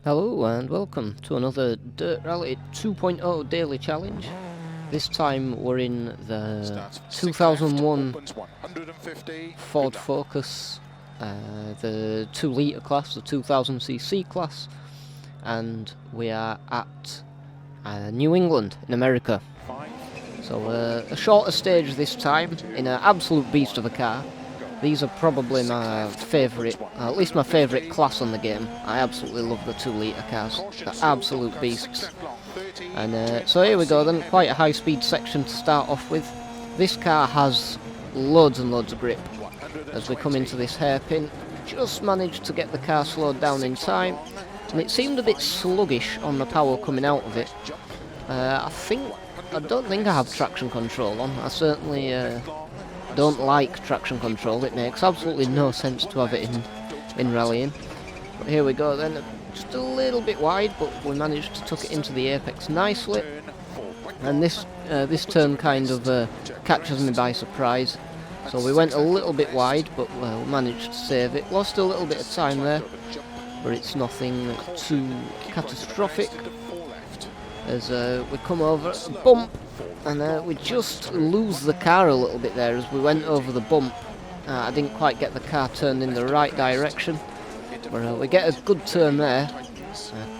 Hello and welcome to another Dirt Rally 2.0 daily challenge. This time we're in the 2001 Ford Focus, the 2 litre class, the 2000cc class, and we are at New England in America. So a shorter stage this time in an absolute beast of a car. These are probably my favourite, at least my favourite class on the game. I absolutely love the 2 litre cars. They're absolute beasts. And so here we go then, quite a high speed section to start off with. This car has loads and loads of grip. As we come into this hairpin, just managed to get the car slowed down in time. And it seemed a bit sluggish on the power coming out of it. I don't think I have traction control on. I certainly don't like traction control. It makes absolutely no sense to have it in rallying. But here we go then, just a little bit wide, but we managed to tuck it into the apex nicely. And this turn kind of catches me by surprise. So we went a little bit wide, but we managed to save it. Lost a little bit of time there, but it's nothing too catastrophic. As we come over a bump, and we just lose the car a little bit there as we went over the bump. I didn't quite get the car turned in the right direction, but we get a good turn there,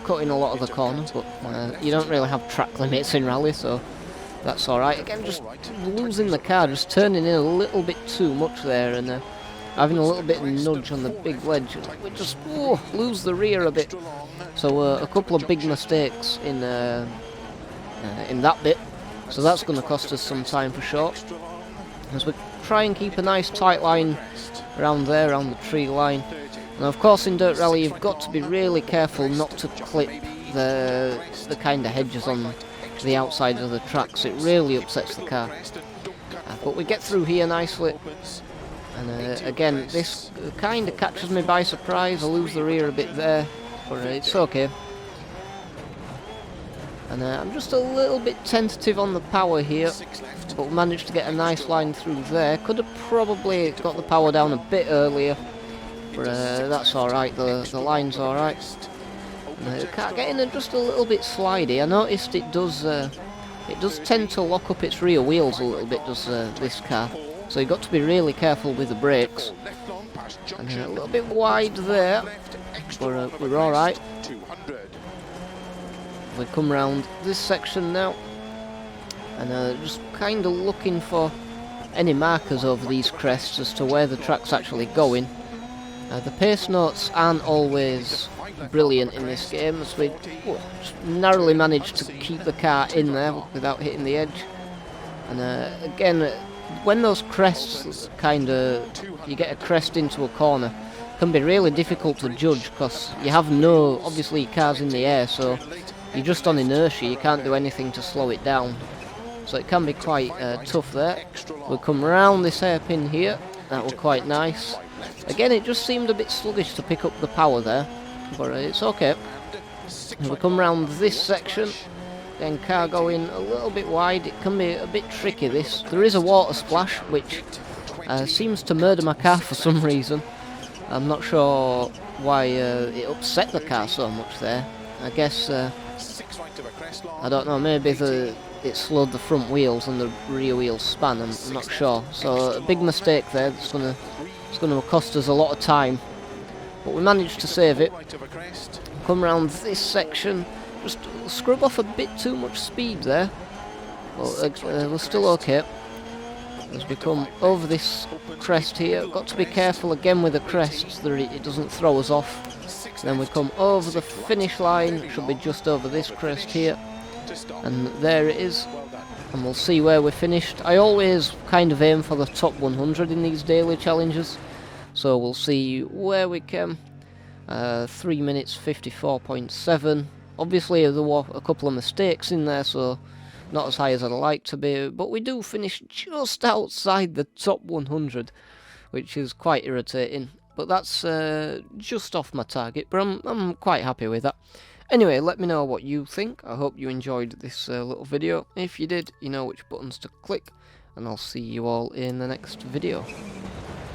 cutting a lot of the corners, but you don't really have track limits in rally, so that's alright. Again, just losing the car, just turning in a little bit too much there, and having a little bit of nudge on the big ledge. We just lose the rear a bit. So a couple of big mistakes in that bit. So that's going to cost us some time for sure. As we try and keep a nice tight line around there, around the tree line. And of course in Dirt Rally you've got to be really careful not to clip the kind of hedges on the outside of the tracks. It really upsets the car. But we get through here nicely. And again, this kind of catches me by surprise. I lose the rear a bit there, but it's okay. And I'm just a little bit tentative on the power here, but managed to get a nice line through there. Could have probably got the power down a bit earlier, but that's alright, the line's alright. Car getting just a little bit slidey. I noticed it does tend to lock up its rear wheels a little bit, does this car. So you've got to be really careful with the brakes. And a little bit wide there, but we're alright. We come round this section now, and just kind of looking for any markers over these crests as to where the track's actually going. The pace notes aren't always brilliant in this game, as we just narrowly managed to keep the car in there without hitting the edge. And again, when those crests you get a crest into a corner, it can be really difficult to judge because you have obviously car's in the air, so you're just on inertia, you can't do anything to slow it down. So it can be quite tough there. We'll come around this hairpin here, that was quite nice. Again, it just seemed a bit sluggish to pick up the power there, but it's okay. We'll come around this section. Then car going a little bit wide. It can be a bit tricky this. There is a water splash which seems to murder my car for some reason. I'm not sure why it upset the car so much there. I guess I don't know, maybe it slowed the front wheels and the rear wheels span, I'm not sure. So a big mistake there, it's going to cost us a lot of time. But we managed to save it. Come around this section, just scrub off a bit too much speed there. But we're still okay. As we come over this crest here, got to be careful again with the crests that it doesn't throw us off. Then we come over the finish line, it should be just over this crest here, and there it is, and we'll see where we're finished. I always kind of aim for the top 100 in these daily challenges, so we'll see where we came. 3 minutes 54.7. Obviously there were a couple of mistakes in there, so not as high as I'd like to be, but we do finish just outside the top 100, which is quite irritating. But that's just off my target, but I'm quite happy with that. Anyway, let me know what you think. I hope you enjoyed this little video. If you did, you know which buttons to click, and I'll see you all in the next video.